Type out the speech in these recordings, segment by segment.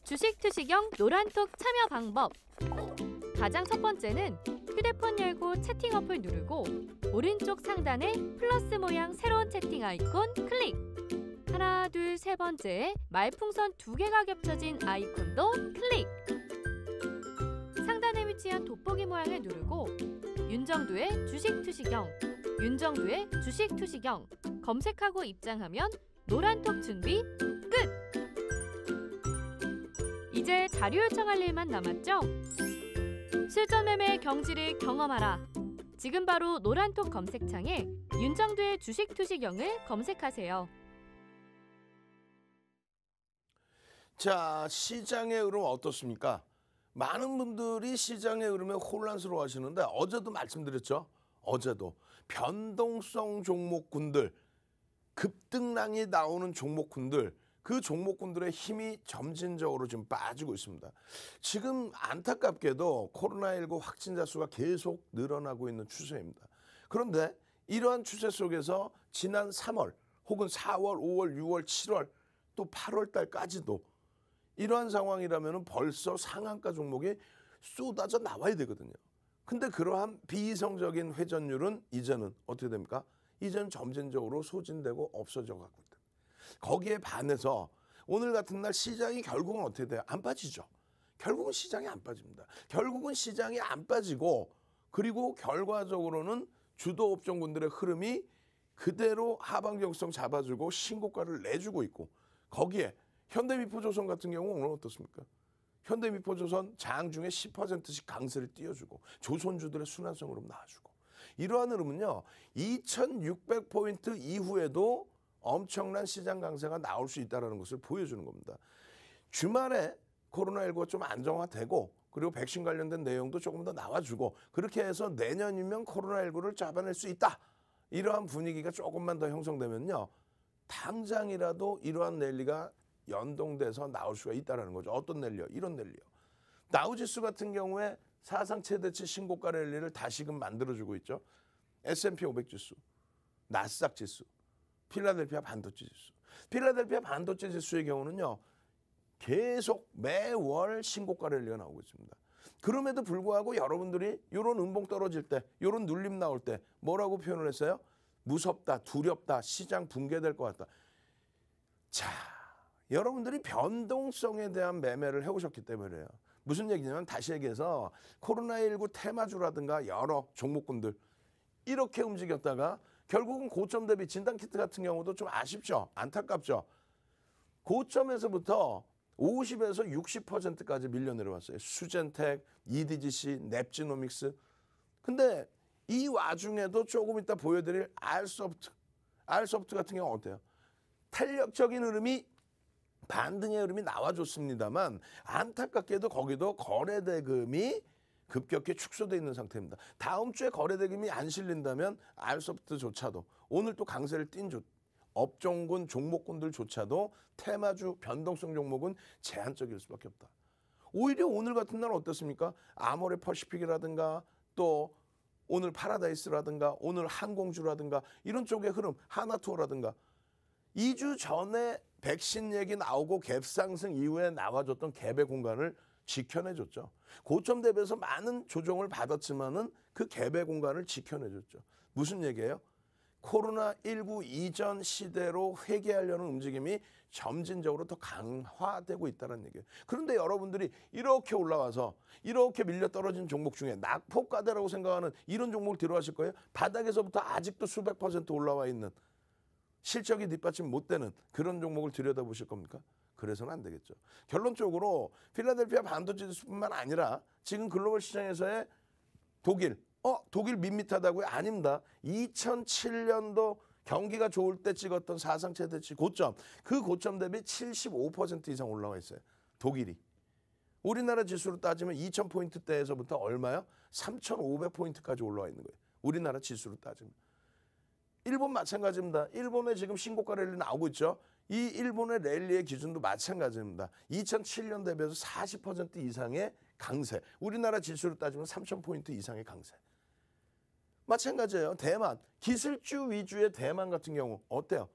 주식 투시경 노란톡 참여 방법. 가장 첫 번째는 휴대폰 열고 채팅 어플 누르고 오른쪽 상단에 플러스 모양 새로운 채팅 아이콘 클릭. 하나, 둘, 세 번째에 말풍선 2개가 겹쳐진 아이콘도 클릭. 상단에 위치한 돋보기 모양을 누르고 윤정두의 주식 투시경, 윤정두의 주식 투시경 검색하고 입장하면 노란톡 준비 끝! 이제 자료 요청할 일만 남았죠? 실전 매매 경지를 경험하라. 지금 바로 노란톡 검색창에 윤정두의 주식 투시경을 검색하세요. 자, 시장의 흐름 어떻습니까? 많은 분들이 시장의 흐름에 혼란스러워 하시는데 어제도 말씀드렸죠. 어제도 변동성 종목군들, 급등락이 나오는 종목군들, 그 종목군들의 힘이 점진적으로 지금 빠지고 있습니다. 지금 안타깝게도 코로나19 확진자 수가 계속 늘어나고 있는 추세입니다. 그런데 이러한 추세 속에서 지난 3월 혹은 4월, 5월, 6월, 7월 또 8월 달까지도 이러한 상황이라면 벌써 상한가 종목이 쏟아져 나와야 되거든요. 근데 그러한 비이성적인 회전율은 이제는 어떻게 됩니까? 이제는 점진적으로 소진되고 없어져 가고 있다. 거기에 반해서 오늘 같은 날 시장이 결국은 어떻게 돼요? 안 빠지죠. 결국은 시장이 안 빠집니다. 결국은 시장이 안 빠지고 그리고 결과적으로는 주도 업종군들의 흐름이 그대로 하방정성 잡아주고 신고가를 내주고 있고 거기에 현대미포조선 같은 경우 오늘 어떻습니까? 현대미포조선 장중에 10%씩 강세를 띄워주고 조선주들의 순환성으로 나와주고 이러한 흐름은요. 2600포인트 이후에도 엄청난 시장 강세가 나올 수 있다는 것을 보여주는 겁니다. 주말에 코로나19가 좀 안정화되고 그리고 백신 관련된 내용도 조금 더 나와주고 그렇게 해서 내년이면 코로나19를 잡아낼 수 있다. 이러한 분위기가 조금만 더 형성되면요. 당장이라도 이러한 랠리가 연동돼서 나올 수가 있다는 거죠. 어떤 랠리요? 이런 랠리요. 다우지수 같은 경우에 사상 최대치 신고가 랠리를 다시금 만들어주고 있죠. S&P 500 지수, 나스닥 지수, 필라델피아 반도체 지수. 필라델피아 반도체 지수의 경우는요. 계속 매월 신고가 랠리가 나오고 있습니다. 그럼에도 불구하고 여러분들이 이런 음봉 떨어질 때, 이런 눌림 나올 때 뭐라고 표현을 했어요? 무섭다, 두렵다, 시장 붕괴될 것 같다. 자, 여러분들이 변동성에 대한 매매를 해오셨기 때문에요. 무슨 얘기냐면 다시 얘기해서 코로나19 테마주라든가 여러 종목군들 이렇게 움직였다가 결국은 고점 대비 진단키트 같은 경우도 좀 아쉽죠. 안타깝죠. 고점에서부터 50에서 60%까지 밀려 내려왔어요. 수젠텍, EDGC, 넵지노믹스. 근데 이 와중에도 조금 이따 보여드릴 알소프트 같은 경우 어때요? 탄력적인 흐름이 반등의 흐름이 나와줬습니다만 안타깝게도 거기도 거래대금이 급격히 축소되어 있는 상태입니다. 다음 주에 거래대금이 안 실린다면 알소프트조차도 오늘 또 강세를 띈 업종군 종목군들조차도 테마주 변동성 종목은 제한적일 수밖에 없다. 오히려 오늘 같은 날 어떻습니까? 아모레 퍼시픽이라든가 또 오늘 파라다이스라든가 오늘 항공주라든가 이런 쪽의 흐름 하나투어라든가 2주 전에 백신 얘기 나오고 갭 상승 이후에 나와줬던 갭의 공간을 지켜내줬죠. 고점 대비해서 많은 조정을 받았지만은 그 갭의 공간을 지켜내줬죠. 무슨 얘기예요? 코로나19 이전 시대로 회귀하려는 움직임이 점진적으로 더 강화되고 있다는 얘기예요. 그런데 여러분들이 이렇게 올라와서 이렇게 밀려 떨어진 종목 중에 낙폭과대라고 생각하는 이런 종목을 들어가실 거예요? 바닥에서부터 아직도 수백 % 올라와 있는 실적이 뒷받침 못 되는 그런 종목을 들여다보실 겁니까? 그래서는 안 되겠죠. 결론적으로 필라델피아 반도체뿐만 아니라 지금 글로벌 시장에서의 독일 밋밋하다고요? 아닙니다. 2007년도 경기가 좋을 때 찍었던 사상 최대치 고점, 그 고점 대비 75% 이상 올라와 있어요. 독일이. 우리나라 지수로 따지면 2000포인트대에서부터 얼마요? 3500포인트까지 올라와 있는 거예요. 우리나라 지수로 따지면. 일본 마찬가지입니다. 일본에 지금 신고가 랠리 나오고 있죠. 이 일본의 랠리의 기준도 마찬가지입니다. 2007년 대비해서 40% 이상의 강세. 우리나라 지수로 따지면 3000포인트 이상의 강세. 마찬가지예요. 대만. 기술주 위주의 대만 같은 경우 어때요?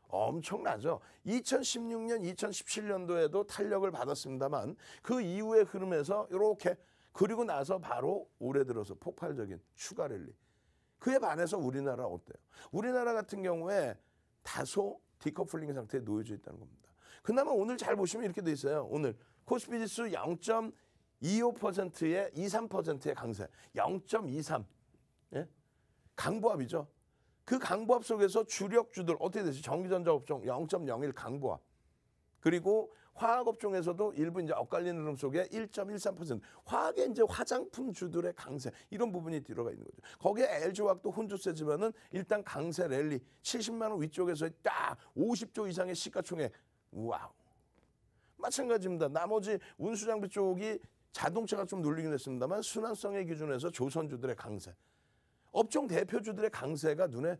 엄청나죠. 2016년, 2017년도에도 탄력을 받았습니다만 그 이후의 흐름에서 이렇게 그리고 나서 바로 올해 들어서 폭발적인 추가 랠리. 그에 반해서 우리나라 어때요? 우리나라 같은 경우에 다소 디커플링 상태에 놓여져 있다는 겁니다. 그나마 오늘 잘 보시면 이렇게 돼 있어요. 오늘 코스피 지수 0.25%의 23%의 강세, 0.23 예? 강보합이죠. 그 강보합 속에서 주력주들 어떻게 되지? 전기전자 업종 0.01 강보합. 그리고 화학업종에서도 일부 이제 엇갈리는 흐름 속에 1.13% 화학의 이제 화장품 주들의 강세 이런 부분이 들어가 있는 거죠. 거기에 LG화학도 혼조세지만은 일단 강세 랠리 70만 원 위쪽에서 딱 50조 이상의 시가총액 와우. 마찬가지입니다. 나머지 운수장비 쪽이 자동차가 좀 눌리긴 했습니다만 순환성의 기준에서 조선주들의 강세. 업종 대표주들의 강세가 눈에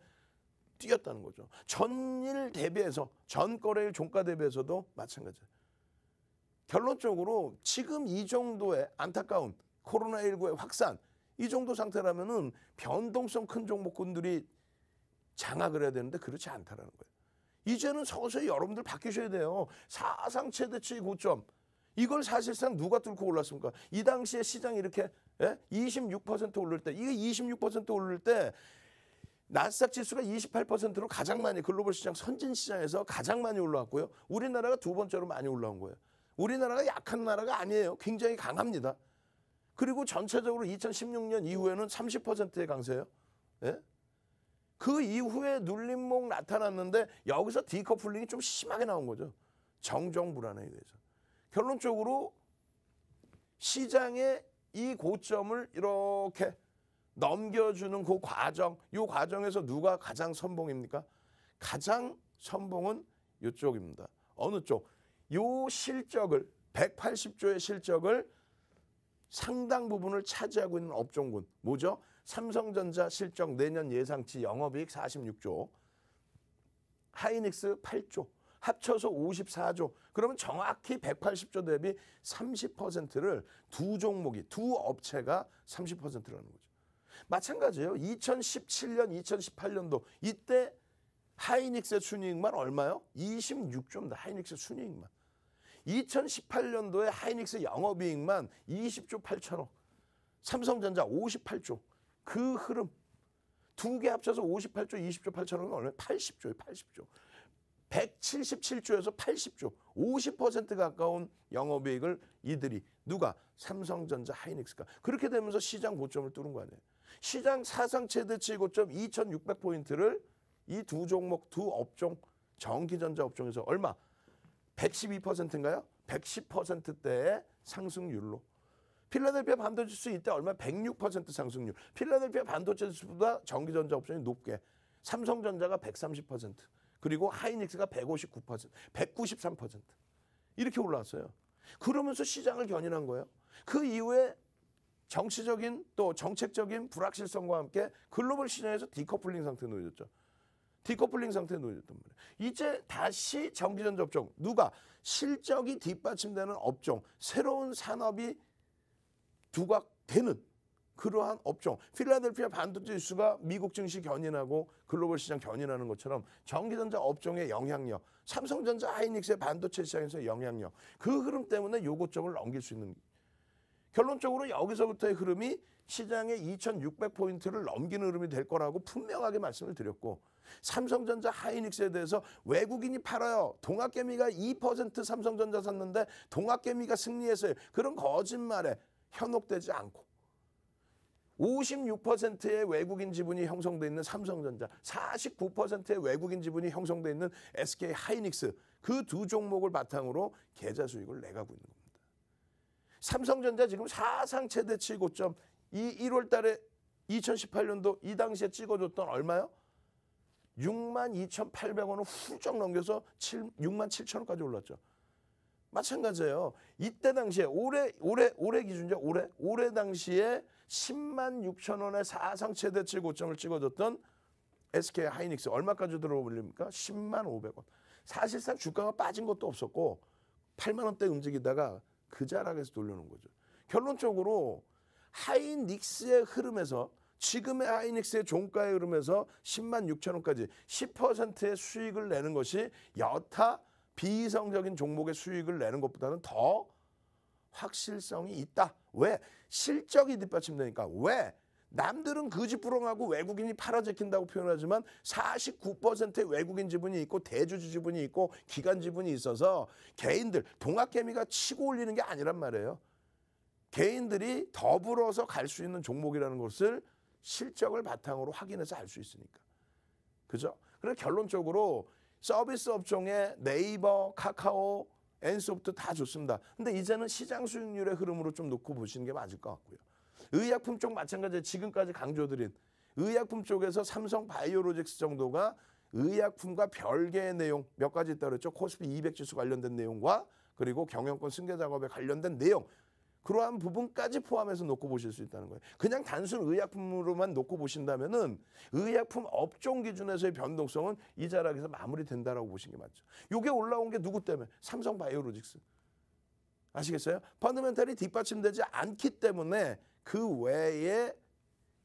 띄었다는 거죠. 전일 대비해서 전거래일 종가 대비해서도 마찬가지예요. 결론적으로 지금 이 정도의 안타까운 코로나19의 확산 이 정도 상태라면은 변동성 큰 종목군들이 장악을 해야 되는데 그렇지 않다라는 거예요. 이제는 서서히 여러분들 바뀌셔야 돼요. 사상 최대치 고점 이걸 사실상 누가 뚫고 올랐습니까? 이 당시에 시장이 이렇게 26% 오를 때 이게 26% 오를 때 나스닥 지수가 28%로 가장 많이 글로벌 시장 선진 시장에서 가장 많이 올라왔고요. 우리나라가 두 번째로 많이 올라온 거예요. 우리나라가 약한 나라가 아니에요. 굉장히 강합니다. 그리고 전체적으로 2016년 이후에는 30%의 강세예요. 예? 그 이후에 눌림목 나타났는데 여기서 디커플링이 좀 심하게 나온 거죠. 정정 불안에 의해서. 결론적으로 시장의 이 고점을 이렇게 넘겨주는 그 과정, 이 과정에서 누가 가장 선봉입니까? 가장 선봉은 이쪽입니다. 어느 쪽? 요 실적을 180조의 실적을 상당 부분을 차지하고 있는 업종군 뭐죠? 삼성전자 실적 내년 예상치 영업이익 46조, 하이닉스 8조, 합쳐서 54조. 그러면 정확히 180조 대비 30%를 두 종목이 두 업체가 30%라는 거죠. 마찬가지예요. 2017년, 2018년도 이때 하이닉스의 순이익만 얼마요? 26조입니다. 하이닉스 순이익만. 2018년도에 하이닉스 영업이익만 20조 8천억. 삼성전자 58조. 그 흐름. 두 개 합쳐서 58조, 20조 8천억은 얼마예요? 80조예요. 80조. 177조에서 80조. 50% 가까운 영업이익을 이들이 누가? 삼성전자 하이닉스가. 그렇게 되면서 시장 고점을 뚫은 거 아니에요. 시장 사상 최대치 고점 2600포인트를 이 두 종목, 두 업종, 전기전자 업종에서 얼마? 112%인가요? 110%대의 상승률로. 필라델피아 반도체 지수 이때 얼마? 106% 상승률. 필라델피아 반도체 지수보다 전기전자 업종이 높게. 삼성전자가 130%, 그리고 하이닉스가 159%, 193%. 이렇게 올라왔어요. 그러면서 시장을 견인한 거예요. 그 이후에 정치적인 또 정책적인 불확실성과 함께 글로벌 시장에서 디커플링 상태에 놓여졌죠. 디커플링 상태에 놓여졌단 말이에요. 이제 다시 전기전자 업종, 누가? 실적이 뒷받침되는 업종, 새로운 산업이 부각되는 그러한 업종. 필라델피아 반도체 지수가 미국 증시 견인하고 글로벌 시장 견인하는 것처럼 전기전자 업종의 영향력, 삼성전자 하이닉스의 반도체 시장에서의 영향력, 그 흐름 때문에 요 고점을 넘길 수 있는. 결론적으로 여기서부터의 흐름이 시장의 2600포인트를 넘기는 흐름이 될 거라고 분명하게 말씀을 드렸고, 삼성전자 하이닉스에 대해서 외국인이 팔아요. 동학개미가 2% 삼성전자 샀는데 동학개미가 승리했어요. 그런 거짓말에 현혹되지 않고 56%의 외국인 지분이 형성돼 있는 삼성전자, 49%의 외국인 지분이 형성돼 있는 SK 하이닉스, 그 두 종목을 바탕으로 계좌 수익을 내가고 있는 겁니다. 삼성전자 지금 사상 최대치 고점, 이 1월 달에 2018년도 이 당시에 찍어줬던 얼마요? 62,800원을 훌쩍 넘겨서 67,000원까지 올랐죠. 마찬가지예요. 이때 당시에 올해 기준이죠. 올해 당시에 106,000원의 사상 최대치 고점을 찍어줬던 SK 하이닉스 얼마까지 들어올립니까? 105,000원. 사실상 주가가 빠진 것도 없었고 8만 원대 움직이다가 그 자락에서 돌려놓은 거죠. 결론적으로 하이닉스의 흐름에서 지금의 하이닉스의 종가에 흐르면서 10만 6천 원까지 10%의 수익을 내는 것이 여타 비이성적인 종목의 수익을 내는 것보다는 더 확실성이 있다. 왜? 실적이 뒷받침되니까. 왜? 남들은 거짓부렁하고 외국인이 팔아제낀다고 표현하지만 49%의 외국인 지분이 있고 대주주 지분이 있고 기관 지분이 있어서 개인들, 동학개미가 치고 올리는 게 아니란 말이에요. 개인들이 더불어서 갈 수 있는 종목이라는 것을 실적을 바탕으로 확인해서 알 수 있으니까. 그죠? 그래서 결론적으로 서비스 업종의 네이버, 카카오, 엔소프트 다 좋습니다. 근데 이제는 시장 수익률의 흐름으로 좀 놓고 보시는 게 맞을 것 같고요. 의약품 쪽 마찬가지로 지금까지 강조드린 의약품 쪽에서 삼성 바이오로직스 정도가 의약품과 별개의 내용 몇 가지 있다고 그랬죠. 코스피 200 지수 관련된 내용과 그리고 경영권 승계 작업에 관련된 내용, 그러한 부분까지 포함해서 놓고 보실 수 있다는 거예요. 그냥 단순 의약품으로만 놓고 보신다면은 의약품 업종 기준에서의 변동성은 이 자락에서 마무리된다라고 보시는 게 맞죠. 이게 올라온 게 누구 때문에? 삼성 바이오로직스. 아시겠어요? 펀더멘탈이 뒷받침되지 않기 때문에 그 외에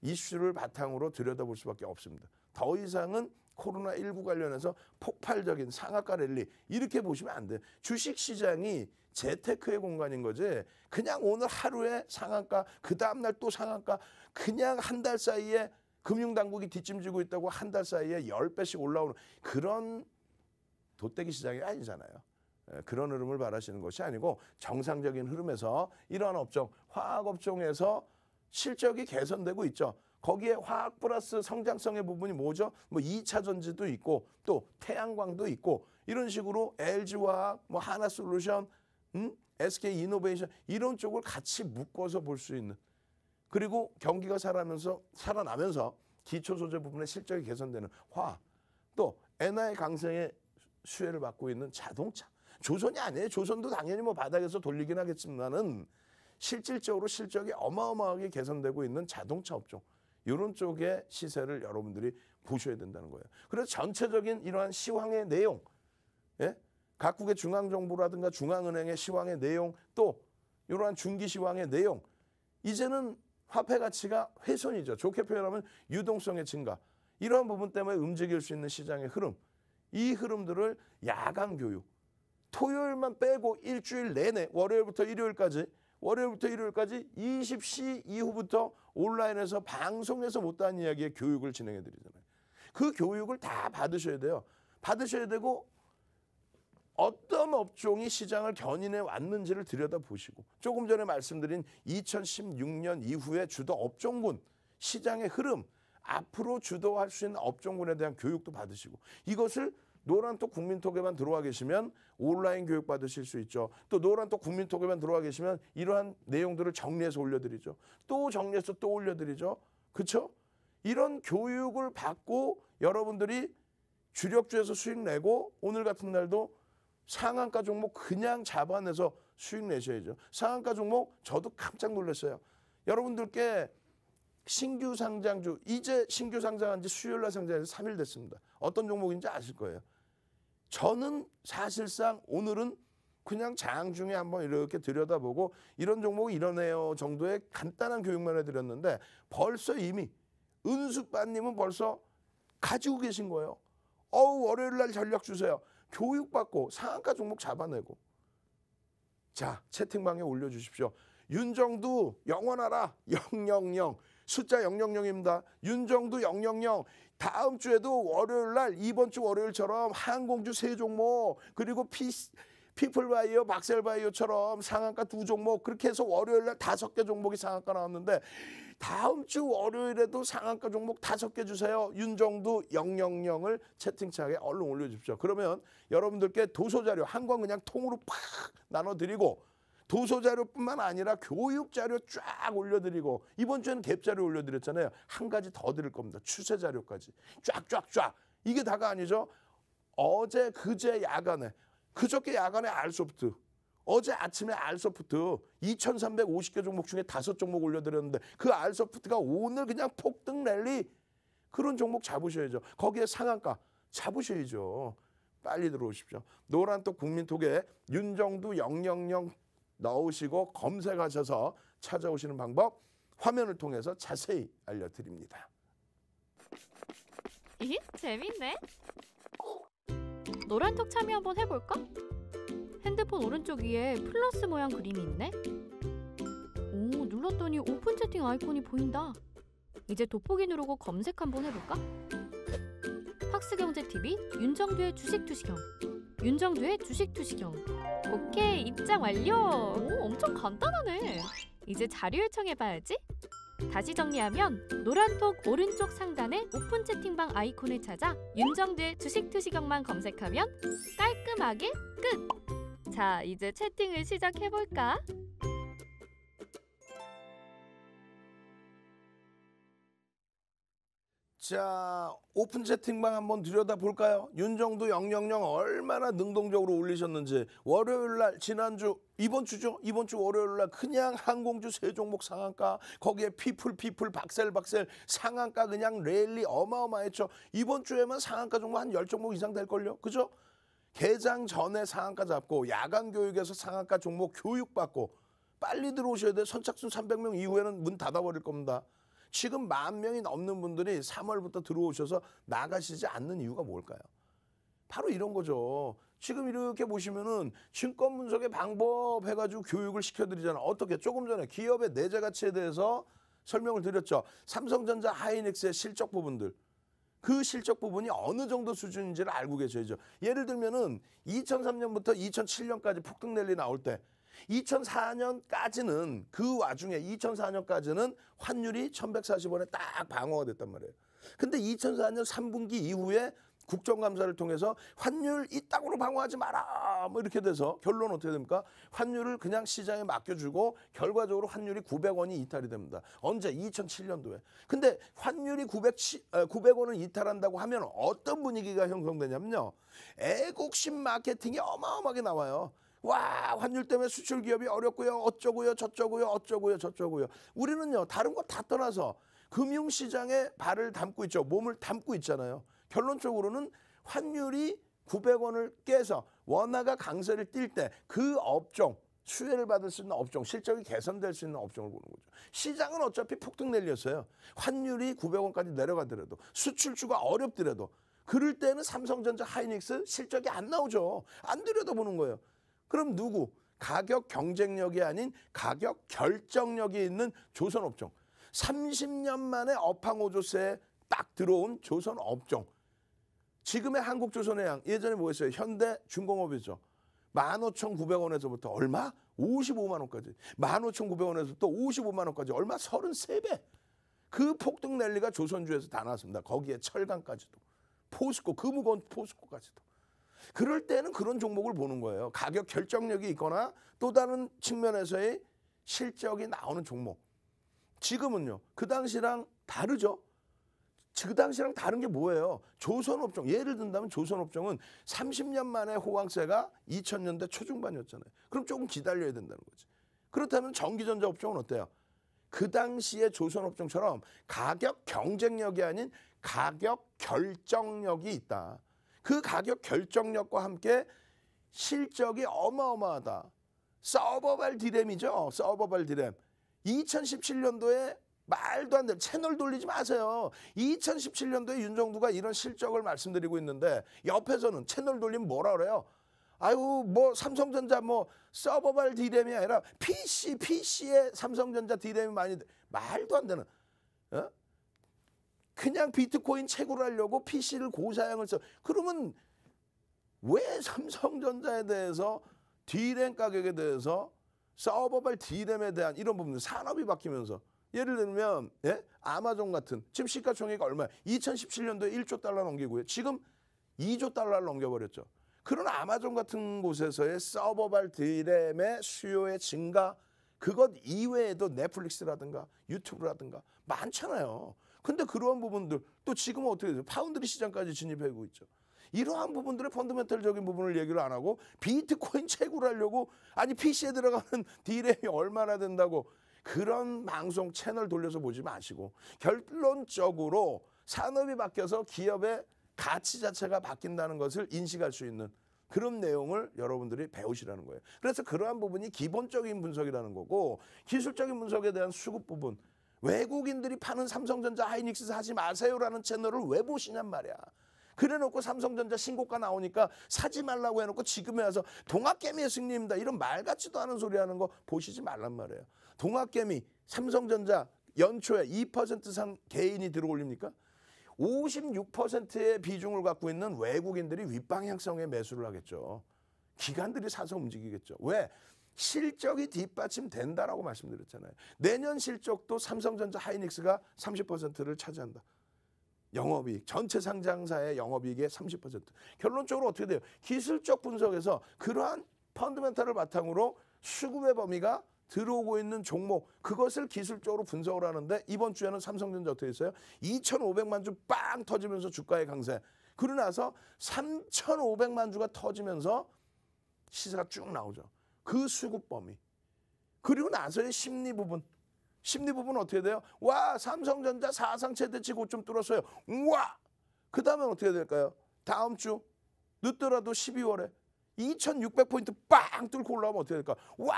이슈를 바탕으로 들여다볼 수밖에 없습니다. 더 이상은 코로나19 관련해서 폭발적인 상한가 랠리 이렇게 보시면 안 돼요. 주식시장이 재테크의 공간인 거지. 그냥 오늘 하루에 상한가, 그 다음날 또 상한가, 그냥 한 달 사이에 금융당국이 뒷짐지고 있다고 한 달 사이에 10배씩 올라오는 그런 돗대기 시장이 아니잖아요. 그런 흐름을 바라시는 것이 아니고 정상적인 흐름에서 이러한 업종, 화학업종에서 실적이 개선되고 있죠. 거기에 화학 플러스 성장성의 부분이 뭐죠? 뭐 2차 전지도 있고 또 태양광도 있고 이런 식으로 LG화학, 뭐 하나솔루션, SK이노베이션 이런 쪽을 같이 묶어서 볼 수 있는, 그리고 경기가 살아나면서 기초소재 부분의 실적이 개선되는 화학, 또 엔화의 강세의 수혜를 받고 있는 자동차, 조선이 아니에요. 조선도 당연히 뭐 바닥에서 돌리긴 하겠지만은 실질적으로 실적이 어마어마하게 개선되고 있는 자동차 업종, 이런 쪽의 시세를 여러분들이 보셔야 된다는 거예요. 그래서 전체적인 이러한 시황의 내용, 예? 각국의 중앙정부라든가 중앙은행의 시황의 내용, 또 이러한 중기 시황의 내용, 이제는 화폐 가치가 훼손이죠. 좋게 표현하면 유동성의 증가, 이러한 부분 때문에 움직일 수 있는 시장의 흐름, 이 흐름들을 야간 교육, 토요일만 빼고 일주일 내내 월요일부터 일요일까지 20시 이후부터 온라인에서 방송에서 못다한 이야기의 교육을 진행해 드리잖아요. 그 교육을 다 받으셔야 돼요. 받으셔야 되고 어떤 업종이 시장을 견인해 왔는지를 들여다보시고, 조금 전에 말씀드린 2016년 이후에 주도 업종군, 시장의 흐름, 앞으로 주도할 수 있는 업종군에 대한 교육도 받으시고, 이것을 노란톡 국민톡에만 들어와 계시면 온라인 교육 받으실 수 있죠. 또 노란톡 국민톡에만 들어와 계시면 이러한 내용들을 정리해서 올려드리죠. 또 정리해서 또 올려드리죠. 그렇죠? 이런 교육을 받고 여러분들이 주력주에서 수익 내고, 오늘 같은 날도 상한가 종목 그냥 잡아내서 수익 내셔야죠. 상한가 종목 저도 깜짝 놀랐어요. 여러분들께 신규 상장주, 이제 신규 상장한 지 수요일날 상장해서 3일 됐습니다. 어떤 종목인지 아실 거예요. 저는 사실상 오늘은 그냥 장 중에 한번 이렇게 들여다보고 이런 종목이 이러네요 정도의 간단한 교육만 해드렸는데, 벌써 이미 은수빠님은 벌써 가지고 계신 거예요. 월요일날 전략 주세요. 교육받고 상한가 종목 잡아내고. 자, 채팅방에 올려주십시오. 윤정두 영원하라 000, 숫자 000입니다. 윤정두 000. 다음 주에도 월요일날 이번 주 월요일처럼 항공주 3종목, 그리고 피플바이오, 박셀바이오처럼 상한가 2종목, 그렇게 해서 월요일날 5개 종목이 상한가 나왔는데, 다음 주 월요일에도 상한가 종목 5개 주세요. 윤정두 000을 채팅창에 얼른 올려주십시오. 그러면 여러분들께 도서자료 한 권 그냥 통으로 팍 나눠드리고, 도서자료뿐만 아니라 교육자료 쫙 올려드리고, 이번 주에는 갭자료 올려드렸잖아요. 한 가지 더 드릴 겁니다. 추세자료까지 쫙쫙쫙. 이게 다가 아니죠. 어제 그제 야간에, 그저께 야간에 알소프트, 어제 아침에 알소프트 2350개 종목 중에 5종목 올려드렸는데, 그 알소프트가 오늘 그냥 폭등 랠리, 그런 종목 잡으셔야죠. 거기에 상한가 잡으셔야죠. 빨리 들어오십시오. 노란톡 국민톡에 윤정두 000 넣으시고 검색하셔서 찾아오시는 방법 화면을 통해서 자세히 알려드립니다. 이 재밌네. 노란톡 참여 한번 해볼까? 핸드폰 오른쪽 위에 플러스 모양 그림이 있네. 오, 눌렀더니 오픈 채팅 아이콘이 보인다. 이제 돋보기 누르고 검색 한번 해볼까? 팍스경제TV 윤정두의 주식투시경. 윤정두의 주식투시경. 오케이, 입장 완료. 오, 엄청 간단하네. 이제 자료 요청해봐야지. 다시 정리하면 노란톡 오른쪽 상단에 오픈 채팅방 아이콘을 찾아 윤정두의 주식투시경만 검색하면 깔끔하게 끝! 자, 이제 채팅을 시작해볼까? 자, 오픈 채팅방 한번 들여다볼까요? 윤정두 000 얼마나 능동적으로 올리셨는지. 월요일날 지난주 이번 주죠? 이번 주 월요일날 그냥 항공주 세 종목 상한가, 거기에 피플 박셀 상한가 그냥 랠리 어마어마했죠. 이번 주에만 상한가 종목 한 10종목 이상 될걸요? 그죠? 개장 전에 상한가 잡고 야간 교육에서 상한가 종목 교육받고 빨리 들어오셔야 돼요. 선착순 300명 이후에는 문 닫아버릴 겁니다. 지금 10,000명이 넘는 분들이 3월부터 들어오셔서 나가시지 않는 이유가 뭘까요? 바로 이런 거죠. 지금 이렇게 보시면은 증권 분석의 방법 해가지고 교육을 시켜드리잖아요. 어떻게? 조금 전에 기업의 내재 가치에 대해서 설명을 드렸죠. 삼성전자 하이닉스의 실적 부분들. 그 실적 부분이 어느 정도 수준인지를 알고 계셔야죠. 예를 들면은 2003년부터 2007년까지 폭등 랠리 나올 때 2004년까지는 그 와중에 2004년까지는 환율이 1140원에 딱 방어가 됐단 말이에요. 근데 2004년 3분기 이후에 국정감사를 통해서 환율 이따구로 방어하지 마라 뭐 이렇게 돼서 결론은 어떻게 됩니까? 환율을 그냥 시장에 맡겨주고 결과적으로 환율이 900원이 이탈이 됩니다. 언제? 2007년도에. 근데 환율이 900원을 이탈한다고 하면 어떤 분위기가 형성되냐면요. 애국심 마케팅이 어마어마하게 나와요. 와, 환율 때문에 수출 기업이 어렵고요. 어쩌고요. 저쩌고요. 우리는요. 다른 거 다 떠나서 금융시장에 발을 담고 있죠. 몸을 담고 있잖아요. 결론적으로는 환율이 900원을 깨서 원화가 강세를 띌 때 그 업종, 수혜를 받을 수 있는 업종, 실적이 개선될 수 있는 업종을 보는 거죠. 시장은 어차피 폭등 랠리였어요. 환율이 900원까지 내려가더라도 수출주가 어렵더라도 그럴 때는 삼성전자 하이닉스 실적이 안 나오죠. 안 들여다보는 거예요. 그럼 누구? 가격 경쟁력이 아닌 가격 결정력이 있는 조선업종. 30년 만에 업황오조세에 딱 들어온 조선업종. 지금의 한국조선해양, 예전에 뭐였어요? 현대중공업이죠. 15,900원에서부터 얼마? 55만 원까지. 15,900원에서부터 55만 원까지. 얼마? 33배. 그 폭등 랠리가 조선주에서 다 나왔습니다. 거기에 철강까지도. 포스코, 그 무거운 포스코까지도. 그럴 때는 그런 종목을 보는 거예요. 가격 결정력이 있거나 또 다른 측면에서의 실적이 나오는 종목. 지금은요. 그 당시랑 다르죠. 그 당시랑 다른 게 뭐예요? 조선업종. 예를 든다면 조선업종은 30년 만에 호황세가 2000년대 초중반이었잖아요. 그럼 조금 기다려야 된다는 거지. 그렇다면 전기전자 업종은 어때요? 그 당시에 조선업종처럼 가격 경쟁력이 아닌 가격 결정력이 있다. 그 가격 결정력과 함께 실적이 어마어마하다. 서버발 디램이죠. 서버발 디램. 2017년도에 말도 안 돼. 채널 돌리지 마세요. 2017년도에 윤정두가 이런 실적을 말씀드리고 있는데 옆에서는 채널 돌리면 뭐라 그래요? 아유 뭐 삼성전자 뭐 서버발 디램이 아니라 PC에 삼성전자 디램이 많이 말도 안 되는. 어? 그냥 비트코인 채굴 하려고 PC를 고사양을 써. 그러면 왜 삼성전자에 대해서 디램 가격에 대해서 서버발 디램에 대한 이런 부분들 산업이 바뀌면서 예를 들면 아마존 같은 지금 시가총액이 얼마야? 2017년도에 1조 달러 넘기고요. 지금 2조 달러를 넘겨버렸죠. 그런 아마존 같은 곳에서의 서버발 디램의 수요의 증가 그것 이외에도 넷플릭스라든가 유튜브라든가 많잖아요. 근데 그러한 부분들 또 지금은 어떻게 돼요? 파운드리 시장까지 진입하고 있죠. 이러한 부분들의 펀더멘털적인 부분을 얘기를 안 하고 비트코인 채굴하려고 아니 PC에 들어가는 디램이 얼마나 된다고 그런 방송 채널 돌려서 보지 마시고 결론적으로 산업이 바뀌어서 기업의 가치 자체가 바뀐다는 것을 인식할 수 있는 그런 내용을 여러분들이 배우시라는 거예요. 그래서 그러한 부분이 기본적인 분석이라는 거고 기술적인 분석에 대한 수급 부분 외국인들이 파는 삼성전자 하이닉스 사지 마세요라는 채널을 왜 보시냔 말이야. 그래놓고 삼성전자 신고가 나오니까 사지 말라고 해놓고 지금에 와서 동학개미의 승리입니다. 이런 말 같지도 않은 소리 하는 거 보시지 말란 말이에요. 동학개미, 삼성전자 연초에 2% 상 개인이 들어올립니까? 56%의 비중을 갖고 있는 외국인들이 윗방향성의 매수를 하겠죠. 기관들이 사서 움직이겠죠. 왜? 실적이 뒷받침된다라고 말씀드렸잖아요. 내년 실적도 삼성전자 하이닉스가 30%를 차지한다. 영업이익, 전체 상장사의 영업이익의 30%. 결론적으로 어떻게 돼요? 기술적 분석에서 그러한 펀드멘탈을 바탕으로 수급의 범위가 들어오고 있는 종목, 그것을 기술적으로 분석을 하는데 이번 주에는 삼성전자 어떻게 했어요? 2,500만 주 빵 터지면서 주가의 강세. 그러고 나서 3,500만 주가 터지면서 시세가 쭉 나오죠. 그 수급 범위. 그리고 나서의 심리 부분. 심리 부분은 어떻게 돼요? 와, 삼성전자 사상 최대치 고점 뚫었어요. 우와! 그 다음엔 어떻게 될까요? 다음 주 늦더라도 12월에 2,600포인트 빵 뚫고 올라오면 어떻게 될까? 와,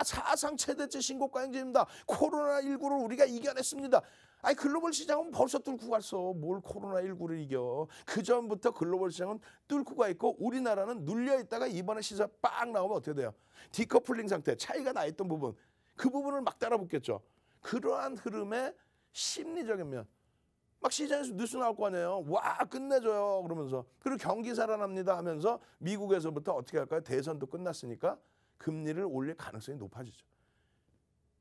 사상 최대치 신고가 행진입니다. 코로나19를 우리가 이겨냈습니다. 아니, 글로벌 시장은 벌써 뚫고 갔어. 뭘 코로나19를 이겨. 그전부터 글로벌 시장은 뚫고 가 있고 우리나라는 눌려있다가 이번에 시세 빵 나오면 어떻게 돼요? 디커플링 상태, 차이가 나 있던 부분, 그 부분을 막 따라붙겠죠. 그러한 흐름의 심리적인 면. 막 시장에서 뉴스 나올 거 아니에요. 와, 끝내줘요 그러면서. 그리고 경기 살아납니다 하면서 미국에서부터 어떻게 할까요? 대선도 끝났으니까 금리를 올릴 가능성이 높아지죠.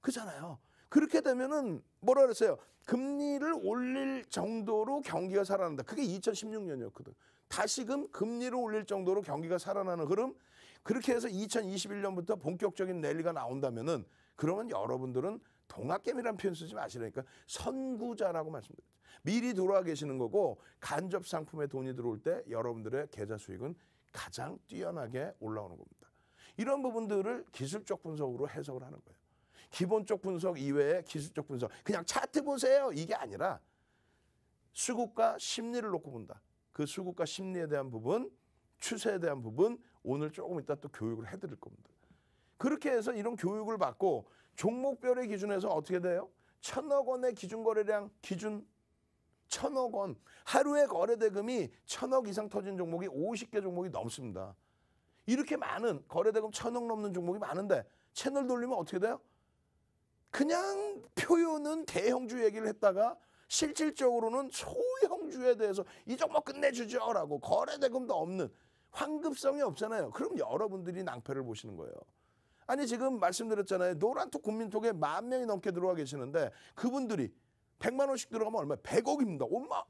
그렇잖아요. 그렇게 되면은 뭐라 그랬어요? 금리를 올릴 정도로 경기가 살아난다. 그게 2016년이었거든. 다시금 금리를 올릴 정도로 경기가 살아나는 흐름. 그렇게 해서 2021년부터 본격적인 랠리가 나온다면은 그러면 여러분들은 동학개미라는 표현 쓰지 마시라니까 선구자라고 말씀드렸죠. 미리 들어와 계시는 거고 간접 상품에 돈이 들어올 때 여러분들의 계좌 수익은 가장 뛰어나게 올라오는 겁니다. 이런 부분들을 기술적 분석으로 해석을 하는 거예요. 기본적 분석 이외에 기술적 분석, 그냥 차트 보세요 이게 아니라 수급과 심리를 놓고 본다. 그 수급과 심리에 대한 부분, 추세에 대한 부분 오늘 조금 이따 또 교육을 해드릴 겁니다. 그렇게 해서 이런 교육을 받고 종목별의 기준에서 어떻게 돼요? 1,000억 원의 기준 거래량 기준 1,000억 원. 하루에 거래 대금이 1,000억 이상 터진 종목이 50개 종목이 넘습니다. 이렇게 많은 거래 대금 1,000억 넘는 종목이 많은데 채널 돌리면 어떻게 돼요? 그냥 표현은 대형주 얘기를 했다가 실질적으로는 소형주에 대해서 이 종목 끝내주죠라고 거래 대금도 없는 환급성이 없잖아요. 그럼 여러분들이 낭패를 보시는 거예요. 아니 지금 말씀드렸잖아요. 노란톡 국민톡에 10,000명이 넘게 들어와 계시는데 그분들이 100만 원씩 들어가면 얼마? 100억입니다. 엄마.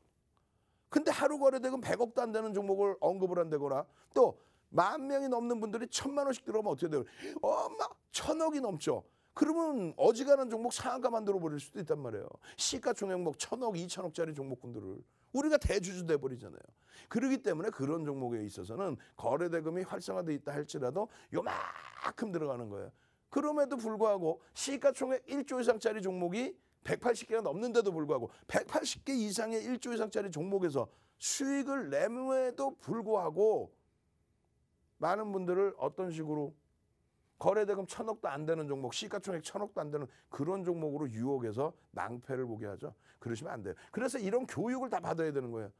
근데 하루 거래대금 100억도 안 되는 종목을 언급을 한다거나 또 10,000명이 넘는 분들이 1,000만 원씩 들어가면 어떻게 돼요? 엄마 1,000억이 넘죠. 그러면 어지간한 종목 상한가 만들어 버릴 수도 있단 말이에요. 시가총액목 1,000억, 2,000억짜리 종목군들을 우리가 대주주 돼버리잖아요. 그렇기 때문에 그런 종목에 있어서는 거래대금이 활성화되어 있다 할지라도 요만큼 들어가는 거예요. 그럼에도 불구하고 시가총액 1조 이상짜리 종목이 180개가 넘는데도 불구하고 180개 이상의 1조 이상짜리 종목에서 수익을 내므에도 불구하고 많은 분들을 어떤 식으로 거래대금 1,000억도 안 되는 종목, 시가총액 1,000억도 안 되는 그런 종목으로 유혹해서 낭패를 보게 하죠. 그러시면 안 돼요. 그래서 이런 교육을 다 받아야 되는 거예요.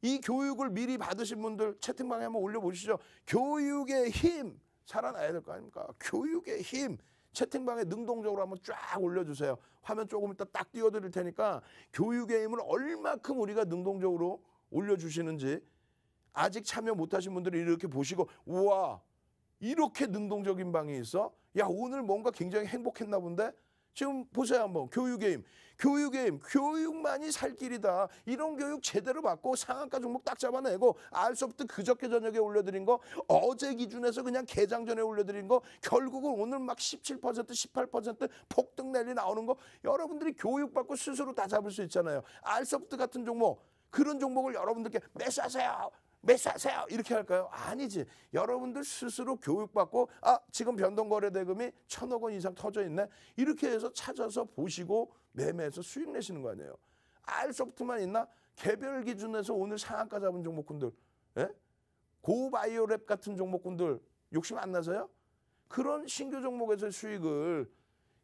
이 교육을 미리 받으신 분들 채팅방에 한번 올려보시죠. 교육의 힘 살아나야 될 거 아닙니까? 교육의 힘 채팅방에 능동적으로 한번 쫙 올려주세요. 화면 조금 이따 딱 띄워드릴 테니까 교육의 힘을 얼마큼 우리가 능동적으로 올려주시는지 아직 참여 못하신 분들이 이렇게 보시고 우와 이렇게 능동적인 방이 있어? 야 오늘 뭔가 굉장히 행복했나 본데? 지금 보세요 한번 교육의 힘. 교육의 힘. 교육만이 살 길이다. 이런 교육 제대로 받고 상한가 종목 딱 잡아내고 알소프트 그저께 저녁에 올려드린 거 어제 기준에서 그냥 개장 전에 올려드린 거 결국은 오늘 막 17% 18% 폭등 랠리 나오는 거 여러분들이 교육받고 스스로 다 잡을 수 있잖아요. 알소프트 같은 종목 그런 종목을 여러분들께 매수하세요. 매수하세요 이렇게 할까요? 아니지. 여러분들 스스로 교육받고 지금 변동거래대금이 1,000억 원 이상 터져 있네. 이렇게 해서 찾아서 보시고 매매해서 수익 내시는 거 아니에요. 알소프트만 있나? 개별 기준에서 오늘 상한가 잡은 종목군들 예? 고바이오랩 같은 종목군들 욕심 안 나서요? 그런 신규 종목에서 수익을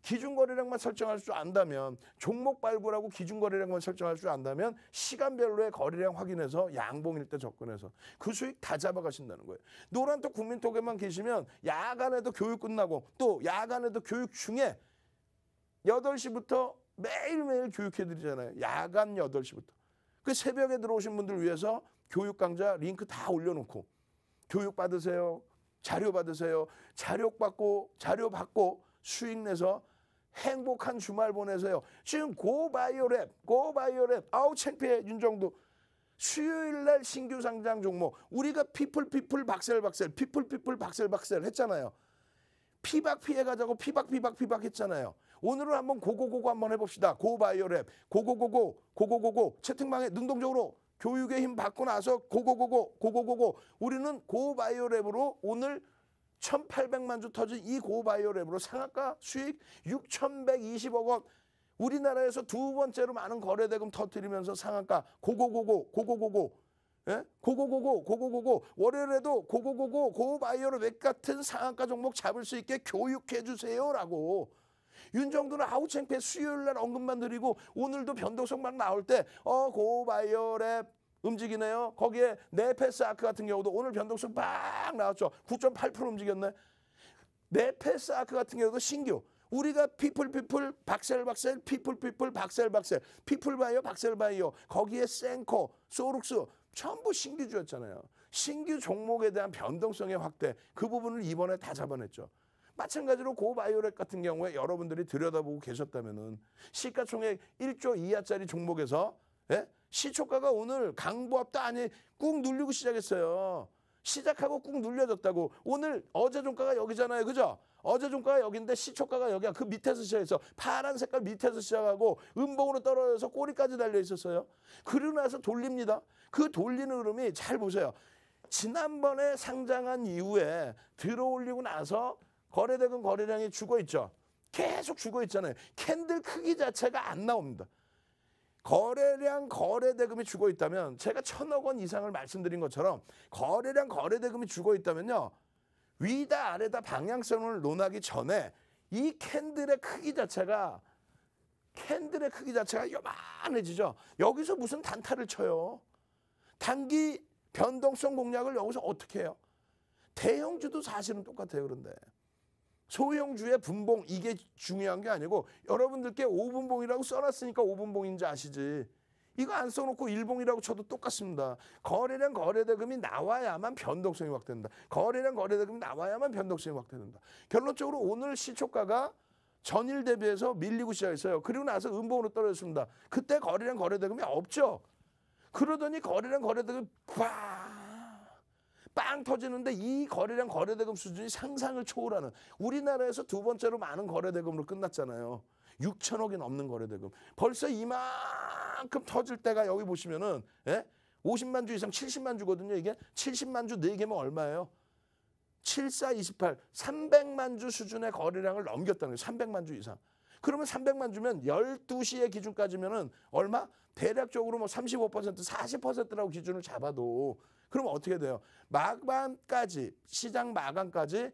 기준거래량만 설정할 줄 안다면, 종목 발굴하고 기준거래량만 설정할 줄 안다면 시간별로의 거래량 확인해서 양봉일 때 접근해서 그 수익 다 잡아가신다는 거예요. 노란톡 국민톡에만 계시면 야간에도 교육 끝나고 또 야간에도 교육 중에 8시부터 매일매일 교육해드리잖아요. 야간 8시부터. 그 새벽에 들어오신 분들 위해서 교육 강좌 링크 다 올려놓고 교육 받으세요. 자료 받으세요. 자료 받고 수익 내서 행복한 주말 보내세요. 지금 고바이오랩 아우 창피해. 윤정도 수요일날 신규 상장 종목 우리가 피플 박셀 했잖아요. 피박 피해가자고 피박 했잖아요. 오늘은 한번 고고 한번 해봅시다. 고바이오랩 고고 채팅방에 능동적으로 교육의 힘 받고 나서 고고 우리는 고바이오랩으로 오늘 1,800만 주 터진 이 고바이오랩으로 상한가 수익 6,120억 원. 우리나라에서 두 번째로 많은 거래대금 터뜨리면서 상한가 고고 예? 고고 월요일에도 고고 고바이오랩 같은 상한가 종목 잡을 수 있게 교육해 주세요라고. 윤정도는 아우 창피해. 수요일날 언급만 드리고 오늘도 변동성 막 나올 때 고바이오랩 움직이네요. 거기에 네페스아크 같은 경우도 오늘 변동성 막 나왔죠. 9.8% 움직였네. 네페스아크 같은 경우도 신규. 우리가 피플 박셀 피플바이오 박셀바이오 거기에 센코 소룩스 전부 신규주였잖아요. 신규 종목에 대한 변동성의 확대 그 부분을 이번에 다 잡아냈죠. 마찬가지로 고바이오랩 같은 경우에 여러분들이 들여다보고 계셨다면은 시가총액 1조 이하짜리 종목에서 시초가가 오늘 강보합도 아니 꾹 눌리고 시작했어요. 시작하고 꾹 눌려졌다고. 오늘 어제 종가가 여기잖아요. 그죠? 어제 종가가 여기인데 시초가가 여기야. 그 밑에서 시작해서 파란 색깔 밑에서 시작하고 음봉으로 떨어져서 꼬리까지 달려 있었어요. 그러고 나서 돌립니다. 그 돌리는 흐름이 잘 보세요. 지난번에 상장한 이후에 들어올리고 나서 거래대금 거래량이 죽어있죠. 계속 죽어있잖아요. 캔들 크기 자체가 안 나옵니다. 거래량 거래대금이 죽어있다면 제가 1,000억 원 이상을 말씀드린 것처럼 거래량 거래대금이 죽어있다면요. 위다 아래다 방향성을 논하기 전에 이 캔들의 크기 자체가 요만해지죠. 여기서 무슨 단타를 쳐요. 단기 변동성 공략을 여기서 어떻게 해요? 대형주도 사실은 똑같아요. 그런데 소형주의 분봉 이게 중요한 게 아니고 여러분들께 5분봉이라고 써놨으니까 5분봉인지 아시지. 이거 안 써놓고 1봉이라고 쳐도 똑같습니다. 거래량 거래대금이 나와야만 변동성이 확대된다. 거래량 거래대금이 나와야만 변동성이 확대된다. 결론적으로 오늘 시초가가 전일 대비해서 밀리고 시작했어요. 그리고 나서 음봉으로 떨어졌습니다. 그때 거래량 거래대금이 없죠. 그러더니 거래량 거래대금이 빵 터지는데 이 거래량 거래대금 수준이 상상을 초월하는 우리나라에서 두 번째로 많은 거래대금으로 끝났잖아요. 6천억이 넘는 거래대금. 벌써 이만큼 터질 때가 여기 보시면은 50만 주 이상 70만 주거든요. 이게 70만 주 4개면 얼마예요? 7, 4, 28, 300만 주 수준의 거래량을 넘겼다는 거예요. 300만 주 이상. 그러면 300만 주면 12시의 기준까지면은 얼마? 대략적으로 뭐 35%, 40%라고 기준을 잡아도 그러면 어떻게 돼요? 마감까지, 시장 마감까지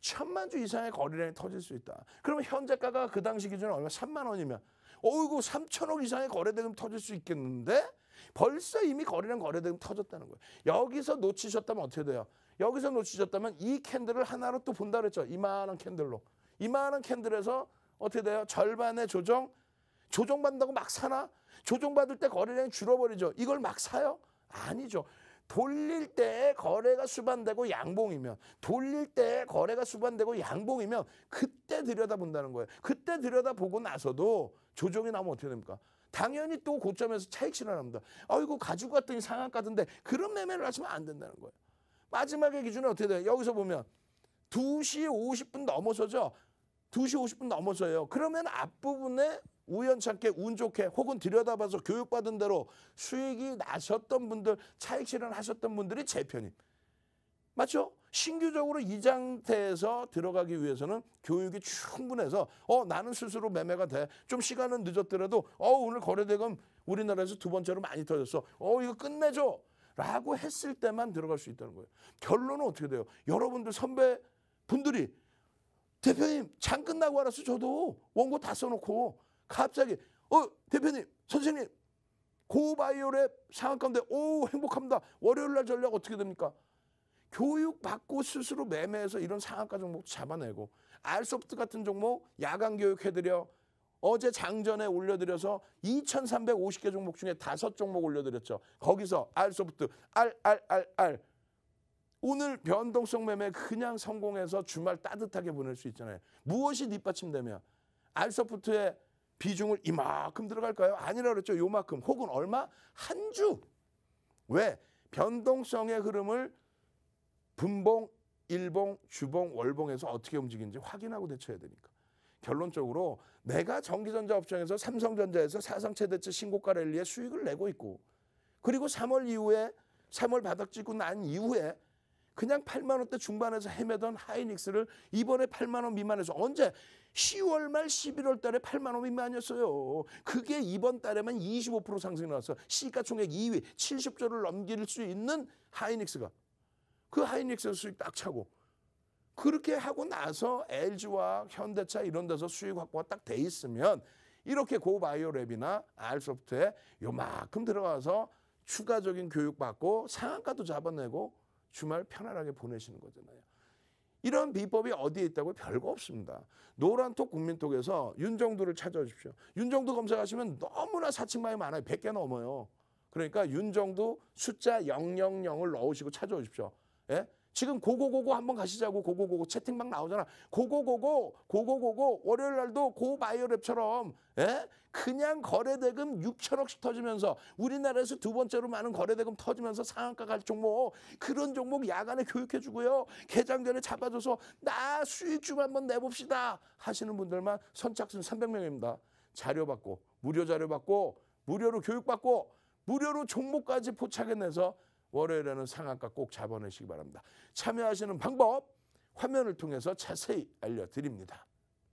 1,000만 주 이상의 거래량이 터질 수 있다. 그러면 현재가가 그 당시 기준은 얼마? 3만 원이면 어이구 3천억 이상의 거래대금 터질 수 있겠는데 벌써 이미 거래량 거래대금 터졌다는 거예요. 여기서 놓치셨다면 어떻게 돼요? 여기서 놓치셨다면 이 캔들을 하나로 또 본다 그랬죠. 이만한 캔들로. 이만한 캔들에서 어떻게 돼요? 절반의 조정받는다고 막 사나? 조정받을 때 거래량이 줄어버리죠. 이걸 막 사요? 아니죠. 돌릴 때 거래가 수반되고 양봉이면 그때 들여다본다는 거예요. 그때 들여다보고 나서도 조정이 나오면 어떻게 됩니까? 당연히 또 고점에서 차익 실현합니다. 아이고 가지고 갔더니 상한가던데 그런 매매를 하시면 안 된다는 거예요. 마지막의 기준은 어떻게 돼요? 여기서 보면 2시 50분 넘어서죠. 2시 50분 넘어서요. 그러면 앞부분에 우연찮게 운 좋게 혹은 들여다봐서 교육받은 대로 수익이 나셨던 분들, 차익 실현하셨던 분들이 제 편입. 맞죠? 신규적으로 이 상태에서 들어가기 위해서는 교육이 충분해서 나는 스스로 매매가 돼. 좀 시간은 늦었더라도 오늘 거래대금 우리나라에서 두 번째로 많이 터졌어. 이거 끝내줘. 라고 했을 때만 들어갈 수 있다는 거예요. 결론은 어떻게 돼요? 여러분들 선배분들이 대표님 장 끝나고 알았어. 저도 원고 다 써놓고 갑자기 대표님 선생님 고바이오랩 상한가인데 오 행복합니다. 월요일날 전략 어떻게 됩니까? 교육받고 스스로 매매해서 이런 상한가 종목 잡아내고 알소프트 같은 종목 야간 교육해드려 어제 장전에 올려드려서 2,350개 종목 중에 5종목 올려드렸죠. 거기서 알소프트 알 오늘 변동성 매매 그냥 성공해서 주말 따뜻하게 보낼 수 있잖아요. 무엇이 뒷받침되며 알소프트의 비중을 이만큼 들어갈까요? 아니라 그랬죠. 요만큼 혹은 얼마? 한 주. 왜? 변동성의 흐름을 분봉, 일봉, 주봉, 월봉에서 어떻게 움직이는지 확인하고 대처해야 되니까. 결론적으로 내가 전기전자 업종에서 삼성전자에서 사상 최대치 신고가 랠리에 수익을 내고 있고 그리고 3월 이후에 3월 바닥 찍고 난 이후에 그냥 8만 원대 중반에서 헤매던 하이닉스를 이번에 8만 원 미만에서 언제? 10월 말 11월 달에 8만 원 미만이었어요. 그게 이번 달에만 25% 상승이 나왔어. 시가총액 2위 70조를 넘길 수 있는 하이닉스가. 그 하이닉스 수익 딱 차고. 그렇게 하고 나서 LG와 현대차 이런 데서 수익 확보가 딱 돼 있으면 이렇게 고바이오랩이나 알소프트에 요만큼 들어가서 추가적인 교육받고 상한가도 잡아내고 주말 편안하게 보내시는 거잖아요. 이런 비법이 어디에 있다고? 별거 없습니다. 노란톡 국민톡에서 윤정두를 찾아주십시오. 윤정두 검색하시면 너무나 사칭방이 많아요. 100개 넘어요. 그러니까 윤정두 숫자 000을 넣으시고 찾아오십시오. 예? 지금 고고고고 한번 가시자고. 고고고고 채팅방 나오잖아. 고고고고 월요일 날도 고바이오랩처럼 예? 그냥 거래대금 6천억씩 터지면서 우리나라에서 두 번째로 많은 거래대금 터지면서 상한가 갈 종목 그런 종목 야간에 교육해 주고요. 개장 전에 잡아줘서 나 수익 좀 한번 내봅시다 하시는 분들만 선착순 300명입니다. 자료 받고 무료 자료 받고 무료로 교육받고 무료로 종목까지 포착해내서 월요일에는 상한가 꼭 잡아내시기 바랍니다. 참여하시는 방법 화면을 통해서 자세히 알려드립니다.